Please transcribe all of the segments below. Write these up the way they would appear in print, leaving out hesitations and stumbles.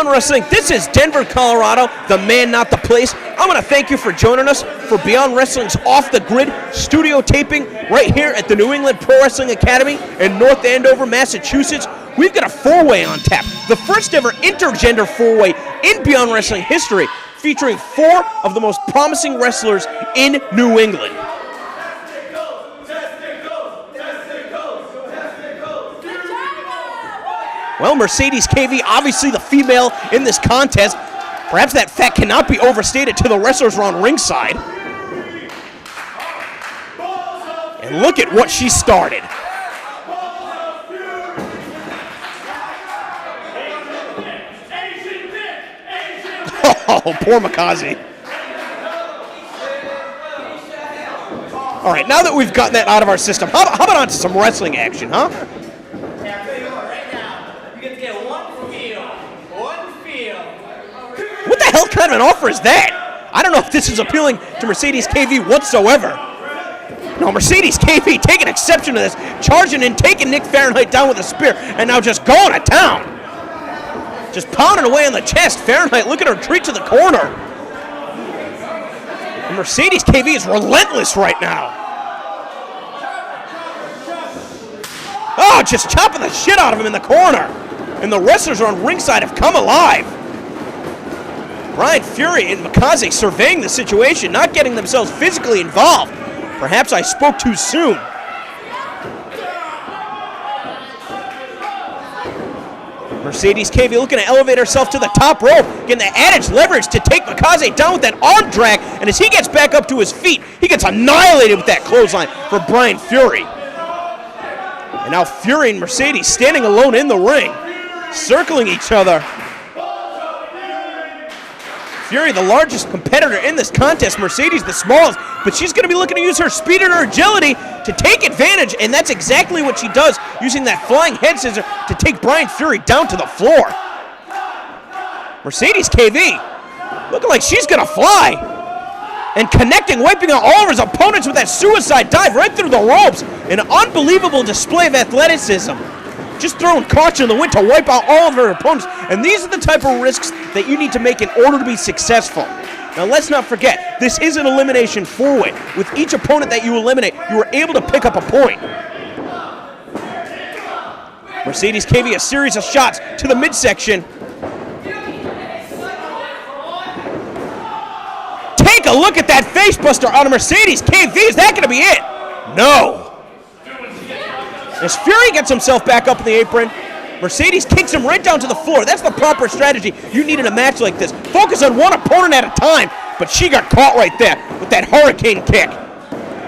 Beyond Wrestling. This is Denver, Colorado, the man, not the place. I want to thank you for joining us for Beyond Wrestling's Off the Grid studio taping right here at the New England Pro Wrestling Academy in North Andover, Massachusetts. We've got a four-way on tap, the first ever intergender four-way in Beyond Wrestling history, featuring four of the most promising wrestlers in New England. Well, Mercedes KV, obviously the female in this contest. Perhaps that fact cannot be overstated to the wrestlers around ringside. And look at what she started. Oh, poor Mikaze. All right, now that we've gotten that out of our system, how about on to some wrestling action, huh? What the hell kind of an offer is that? I don't know if this is appealing to Mercedes KV whatsoever. No, Mercedes KV taking exception to this, charging and taking Nick Fahrenheit down with a spear, and now just going to town. Just pounding away on the chest. Fahrenheit, look at her retreat to the corner. And Mercedes KV is relentless right now. Oh, just chopping the shit out of him in the corner. And the wrestlers on ringside have come alive. Bryan Fury and Mikaze surveying the situation, not getting themselves physically involved. Perhaps I spoke too soon. Mercedes KV looking to elevate herself to the top rope, getting the added leverage to take Mikaze down with that arm drag, and as he gets back up to his feet, he gets annihilated with that clothesline for Bryan Fury. And now Fury and Mercedes standing alone in the ring, circling each other. Fury, the largest competitor in this contest, Mercedes the smallest, but she's going to be looking to use her speed and her agility to take advantage, and that's exactly what she does, using that flying head scissor to take Bryan Fury down to the floor. Mercedes KV looking like she's going to fly, and connecting, wiping out all of his opponents with that suicide dive right through the ropes. An unbelievable display of athleticism. Just throwing caution in the wind to wipe out all of her opponents. And these are the type of risks that you need to make in order to be successful. Now let's not forget, this is an elimination four-way. With each opponent that you eliminate, you are able to pick up a point. Mercedes KV, a series of shots to the midsection. Take a look at that facebuster on a Mercedes KV. Is that going to be it? No. As Fury gets himself back up in the apron, Mercedes kicks him right down to the floor. That's the proper strategy you need in a match like this. Focus on one opponent at a time, but she got caught right there with that hurricane kick.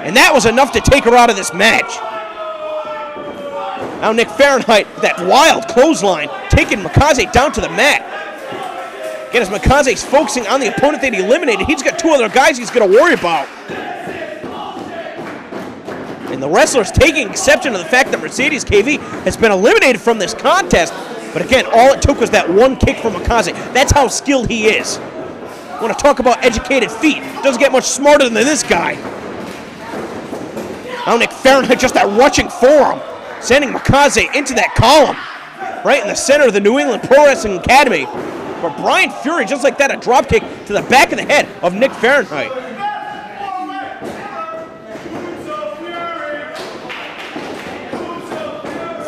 And that was enough to take her out of this match. Now Nick Fahrenheit, that wild clothesline, taking Mikaze down to the mat. Again, as Mikaze's focusing on the opponent that he eliminated, he's got two other guys he's going to worry about. And the wrestlers taking exception to the fact that Mercedes KV has been eliminated from this contest. But again, all it took was that one kick from Mikaze. That's how skilled he is. Want to talk about educated feet? Doesn't get much smarter than this guy. Now Nick Fahrenheit, just that rushing forearm, sending Mikaze into that column, right in the center of the New England Pro Wrestling Academy. But Bryan Fury, just like that, a drop kick to the back of the head of Nick Fahrenheit.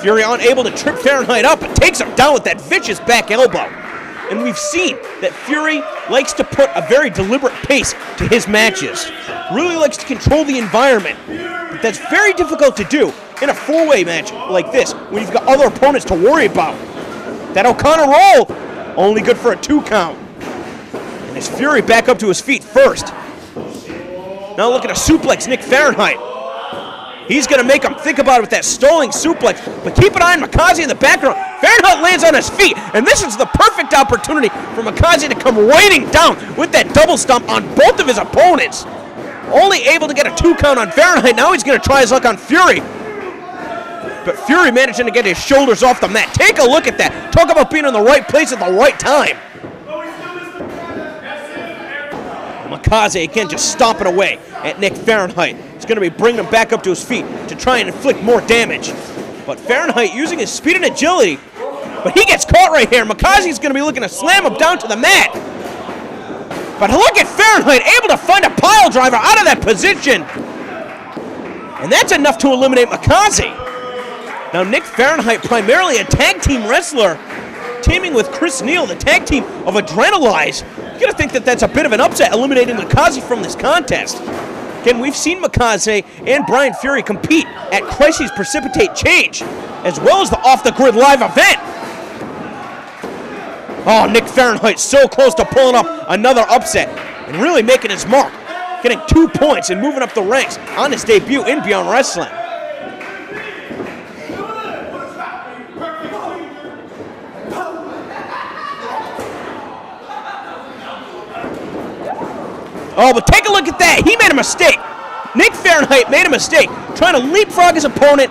Fury unable to trip Fahrenheit up, but takes him down with that vicious back elbow. And we've seen that Fury likes to put a very deliberate pace to his matches. Really likes to control the environment. But that's very difficult to do in a four-way match like this when you've got other opponents to worry about. That O'Connor roll, only good for a 2 count. And as Fury back up to his feet first. Now look at a suplex, Nick Fahrenheit. He's going to make him think about it with that stalling suplex. But keep an eye on Mikaze in the background. Fahrenheit lands on his feet. And this is the perfect opportunity for Mikaze to come raining down with that double stomp on both of his opponents. Only able to get a 2 count on Fahrenheit. Now he's going to try his luck on Fury. But Fury managing to get his shoulders off the mat. Take a look at that. Talk about being in the right place at the right time. Mikaze again just stomping away at Nick Fahrenheit. It's going to be bringing him back up to his feet to try and inflict more damage. But Fahrenheit using his speed and agility But he gets caught right here. Mikaze's going to be looking to slam him down to the mat. But look at Fahrenheit, able to find a pile driver out of that position. And that's enough to eliminate Mikaze. Now Nick Fahrenheit, primarily a tag team wrestler, teaming with Chris Neal, the tag team of Adrenalize. You gotta think that that's a bit of an upset, eliminating Mikaze from this contest. Again, we've seen Mikaze and Bryan Fury compete at Crises Precipitate Change, as well as the Off the Grid live event. Oh, Nick Fahrenheit so close to pulling up another upset and really making his mark, getting 2 points and moving up the ranks on his debut in Beyond Wrestling. Oh, but take a look at that. He made a mistake. Nick Fahrenheit made a mistake, trying to leapfrog his opponent.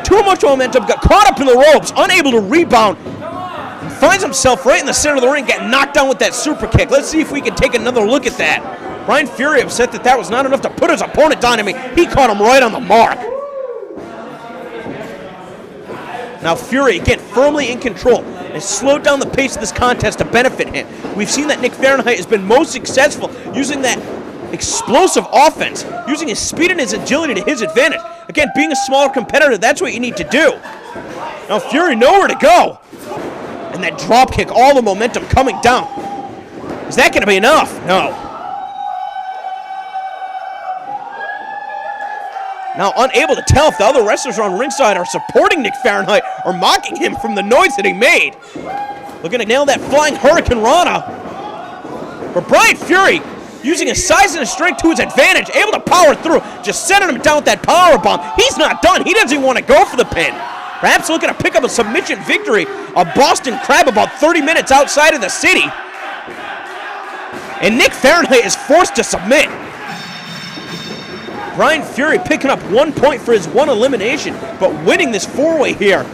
Too much momentum, got caught up in the ropes, unable to rebound, and finds himself right in the center of the ring, getting knocked down with that super kick. Let's see if we can take another look at that. Bryan Fury upset that that was not enough to put his opponent down. I mean, he caught him right on the mark. Now Fury, again, firmly in control, and slowed down the pace of this contest to benefit him. We've seen that Nick Fahrenheit has been most successful using that explosive offense, using his speed and his agility to his advantage. Again, being a smaller competitor, that's what you need to do. Now Fury nowhere to go. And that drop kick, all the momentum coming down. Is that going to be enough? No. Now unable to tell if the other wrestlers on ringside are supporting Nick Fahrenheit or mocking him from the noise that he made. Looking to nail that flying Hurricane Rana. But Bryan Fury, using his size and his strength to his advantage, able to power through, just sending him down with that power bomb. He's not done. He doesn't even want to go for the pin. Perhaps looking to pick up a submission victory, a Boston Crab about 30 minutes outside of the city. And Nick Fahrenheit is forced to submit. Bryan Fury picking up 1 point for his one elimination, but winning this four-way here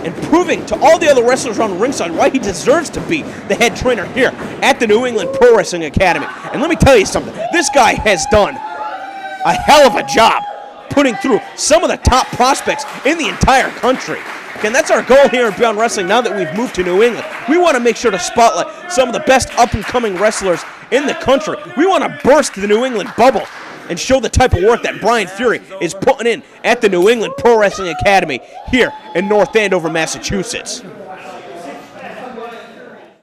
and proving to all the other wrestlers around ringside why he deserves to be the head trainer here at the New England Pro Wrestling Academy. And let me tell you something, this guy has done a hell of a job putting through some of the top prospects in the entire country. Again, that's our goal here at Beyond Wrestling now that we've moved to New England. We want to make sure to spotlight some of the best up-and-coming wrestlers in the country. We want to burst the New England bubble and show the type of work that Bryan Fury is putting in at the New England Pro Wrestling Academy here in North Andover, Massachusetts.